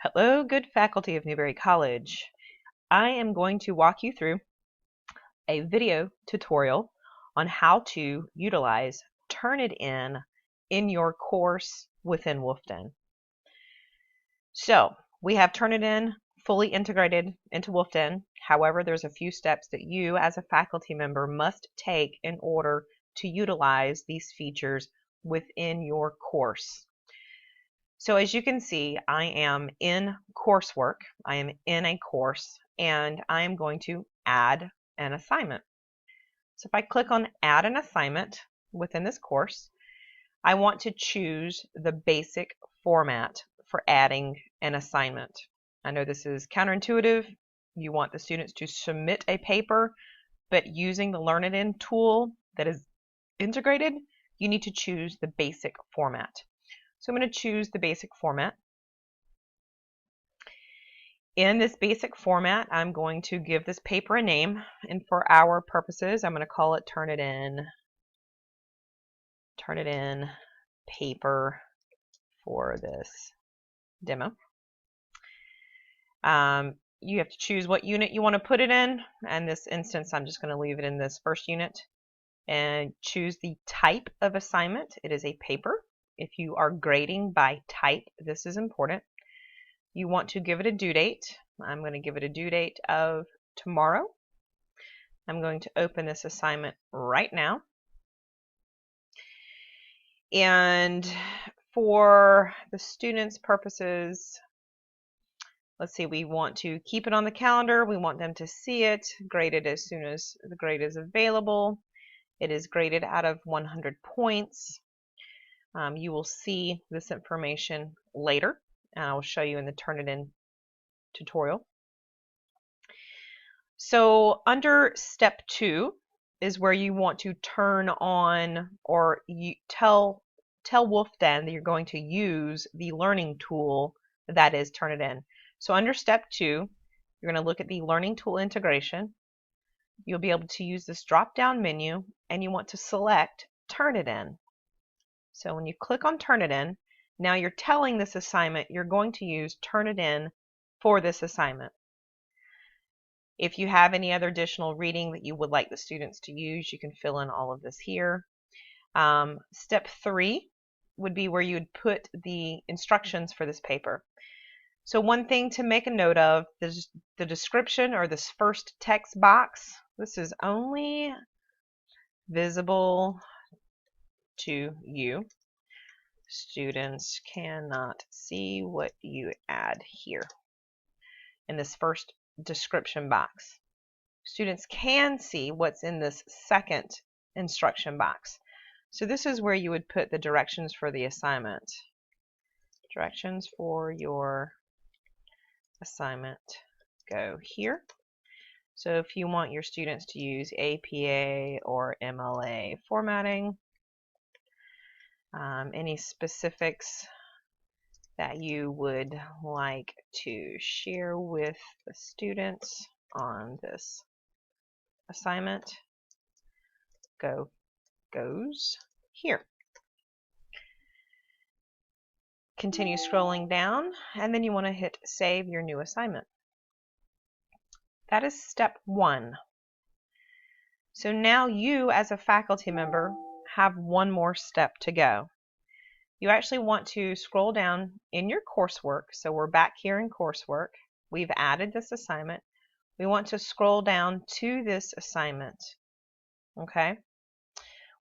Hello, good faculty of Newberry College. I am going to walk you through a video tutorial on how to utilize TurnItIn in your course within WolfDen. So we have TurnItIn fully integrated into WolfDen. However, there's a few steps that you as a faculty member must take in order to utilize these features within your course. So as you can see, I am in coursework. I am in a course, and I am going to add an assignment. So if I click on add an assignment within this course, I want to choose the basic format for adding an assignment. I know this is counterintuitive. You want the students to submit a paper, but using the TurnItIn tool that is integrated, you need to choose the basic format. So I'm going to choose the basic format. In this basic format, I'm going to give this paper a name, and for our purposes, I'm going to call it TurnItIn paper for this demo. You have to choose what unit you want to put it in. In this instance, I'm just going to leave it in this first unit, and choose the type of assignment. It is a paper. If you are grading by type, this is important. You want to give it a due date. I'm going to give it a due date of tomorrow. I'm going to open this assignment right now. And for the students' purposes, let's see, we want to keep it on the calendar. We want them to see it, graded as soon as the grade is available. It is graded out of 100 points. You will see this information later, and I will show you in the TurnItIn tutorial. So under step 2 is where you want to turn on, or you tell WolfDen that you're going to use the learning tool that is TurnItIn. So under step 2, you're going to look at the learning tool integration. You'll be able to use this drop-down menu, and you want to select TurnItIn. So when you click on TurnItIn, now you're telling this assignment you're going to use TurnItIn for this assignment. If you have any other additional reading that you would like the students to use, you can fill in all of this here. Step 3 would be where you would put the instructions for this paper. So one thing to make a note of is the description, or this first text box. This is only visible to you. Students cannot see what you add here in this first description box. Students can see what's in this second instruction box. So this is where you would put the directions for the assignment. Directions for your assignment go here. So if you want your students to use APA or MLA formatting, any specifics that you would like to share with the students on this assignment goes here. Continue scrolling down, and then you want to hit save your new assignment. That is step 1. So now you as a faculty member have one more step to go. You actually want to scroll down in your coursework. So we're back here in coursework. We've added this assignment. We want to scroll down to this assignment. Okay?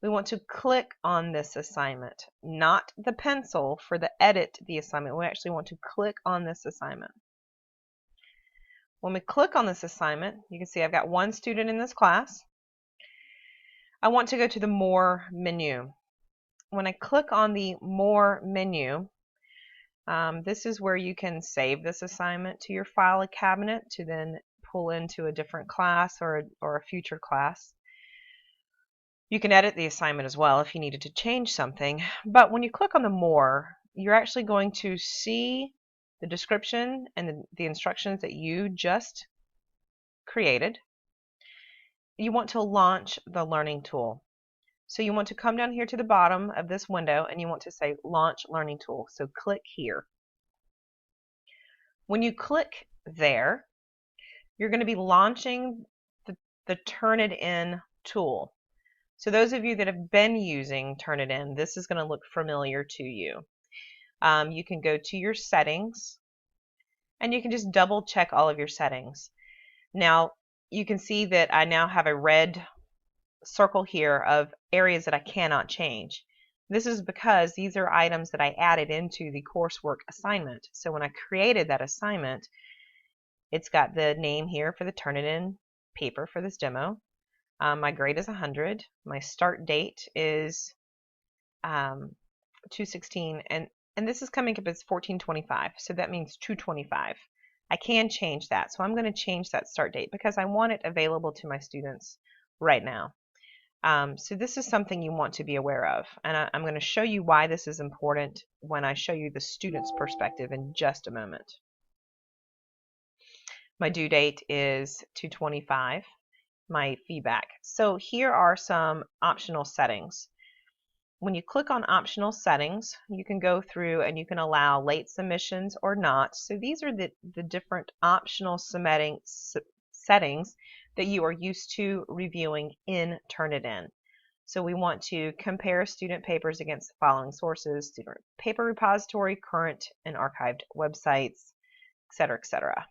We want to click on this assignment, not the pencil for the edit the assignment. We actually want to click on this assignment. When we click on this assignment, you can see I've got one student in this class. I want to go to the More menu. When I click on the More menu, this is where you can save this assignment to your file cabinet to then pull into a different class or a future class. You can edit the assignment as well if you needed to change something. But when you click on the More, you're actually going to see the description and the instructions that you just created. You want to launch the learning tool. So you want to come down here to the bottom of this window, and you want to say Launch Learning Tool. So click here. When you click there, you're going to be launching the TurnItIn tool. So those of you that have been using TurnItIn, this is going to look familiar to you. You can go to your settings and you can just double check all of your settings. Now you can see that I now have a red circle here of areas that I cannot change. This is because these are items that I added into the coursework assignment. So when I created that assignment, it's got the name here for the TurnItIn paper for this demo. My grade is 100. My start date is 2/16, and this is coming up as 14/25, so that means 2/25. I can change that, so I'm going to change that start date because I want it available to my students right now. So this is something you want to be aware of, and I'm going to show you why this is important when I show you the student's perspective in just a moment. My due date is 2/25. My feedback. So here are some optional settings. When you click on optional settings, you can go through and you can allow late submissions or not. So these are the different optional settings that you are used to reviewing in TurnItIn. So we want to compare student papers against the following sources: student paper repository, current and archived websites, etc., etc.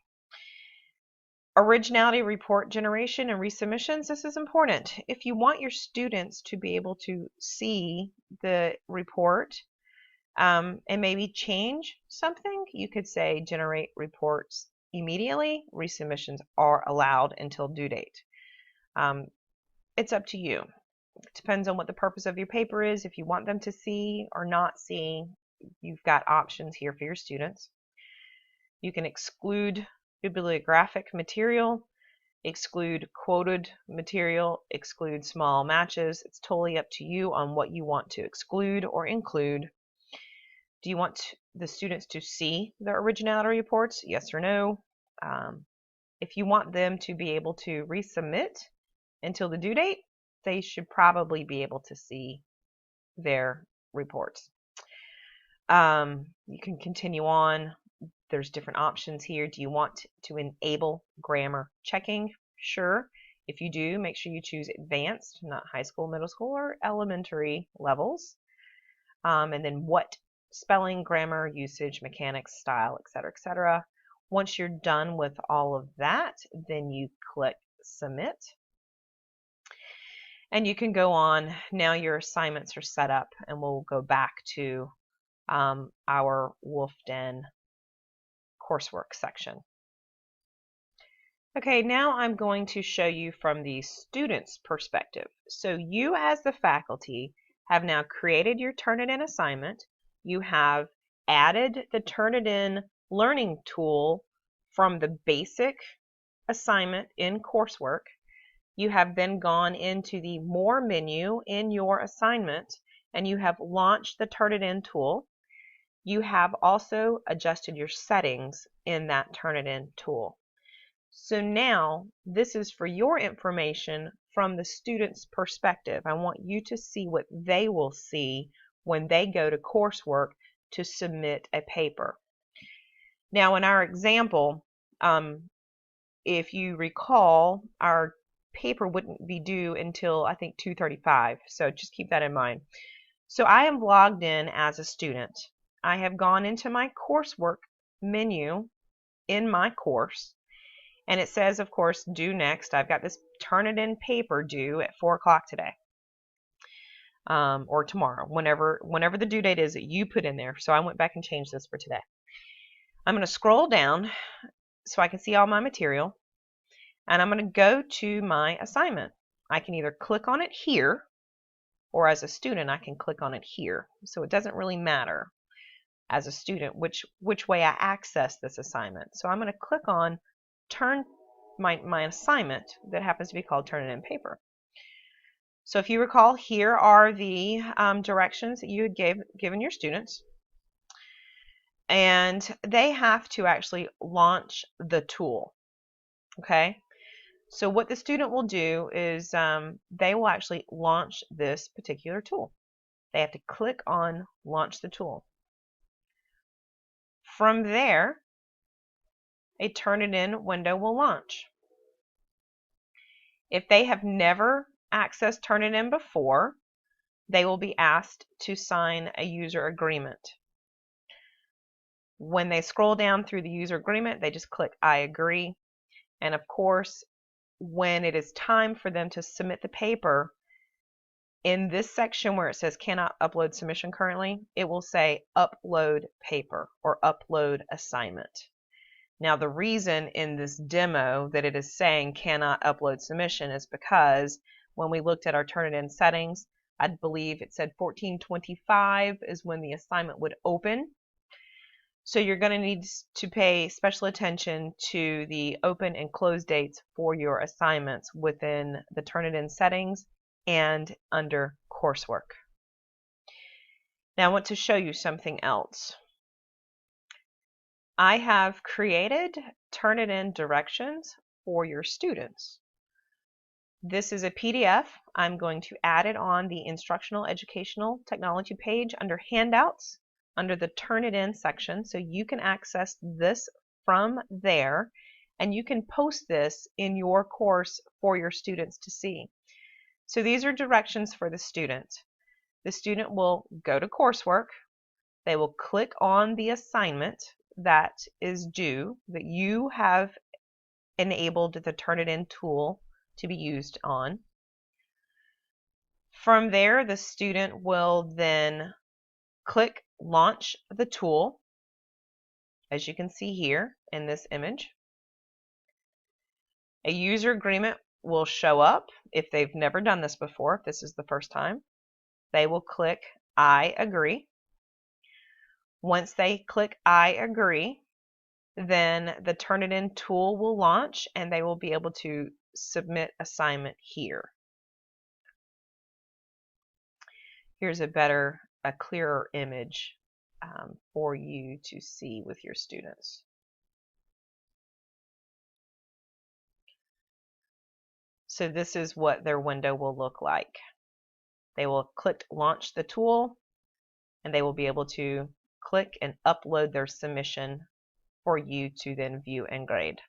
Originality report generation and resubmissions, this is important. If you want your students to be able to see the report and maybe change something, you could say generate reports immediately. Resubmissions are allowed until due date. It's up to you. It depends on what the purpose of your paper is. If you want them to see or not see, you've got options here for your students. You can exclude bibliographic material, exclude quoted material, exclude small matches. It's totally up to you on what you want to exclude or include. Do you want the students to see the originality reports? Yes or no? If you want them to be able to resubmit until the due date, they should probably be able to see their reports. You can continue on. There's different options here. Do you want to enable grammar checking? Sure. If you do, make sure you choose advanced, not high school, middle school, or elementary levels. And then what spelling, grammar, usage, mechanics, style, etc., etc. Once you're done with all of that, then you click submit. And you can go on. Now your assignments are set up, and we'll go back to our WolfDen coursework section. Okay, now I'm going to show you from the student's perspective. So you as the faculty have now created your TurnItIn assignment. You have added the TurnItIn learning tool from the basic assignment in coursework. You have then gone into the More menu in your assignment and you have launched the TurnItIn tool. You have also adjusted your settings in that TurnItIn tool. So now this is for your information from the student's perspective. I want you to see what they will see when they go to coursework to submit a paper. Now in our example, if you recall, our paper wouldn't be due until I think 2/35, so just keep that in mind. So I am logged in as a student. I have gone into my coursework menu in my course, and it says, of course, due next. I've got this TurnItIn paper due at 4 o'clock today, or tomorrow, whenever the due date is that you put in there. So I went back and changed this for today. I'm going to scroll down so I can see all my material, and I'm going to go to my assignment. I can either click on it here, or as a student, I can click on it here. So it doesn't really matter as a student which way I access this assignment. So I'm going to click on my assignment that happens to be called TurnItIn paper. So if you recall, here are the directions that you had given your students, and they have to actually launch the tool. Okay, so what the student will do is they will actually launch this particular tool. They have to click on launch the tool. From there, a TurnItIn window will launch. If they have never accessed TurnItIn before, they will be asked to sign a user agreement. When they scroll down through the user agreement, they just click I agree. And of course, when it is time for them to submit the paper, in this section where it says cannot upload submission currently, it will say upload paper or upload assignment. Now the reason in this demo that it is saying cannot upload submission is because when we looked at our TurnItIn settings, I believe it said 1425 is when the assignment would open. So you're going to need to pay special attention to the open and close dates for your assignments within the TurnItIn settings and under Coursework. Now I want to show you something else. I have created TurnItIn directions for your students. This is a PDF. I'm going to add it on the Instructional Educational Technology page under Handouts, under the TurnItIn section, so you can access this from there, and you can post this in your course for your students to see. So these are directions for the student. The student will go to Coursework. They will click on the assignment that is due, that you have enabled the TurnItIn tool to be used on. From there, the student will then click Launch the tool, as you can see here in this image. A user agreement will show up if they've never done this before. If this is the first time, they will click I agree. Once they click I agree, then the TurnItIn tool will launch and they will be able to submit assignment here. Here's a clearer image for you to see with your students. So this is what their window will look like. They will click Launch the tool, and they will be able to click and upload their submission for you to then view and grade.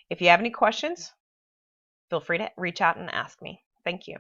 If you have any questions, feel free to reach out and ask me. Thank you.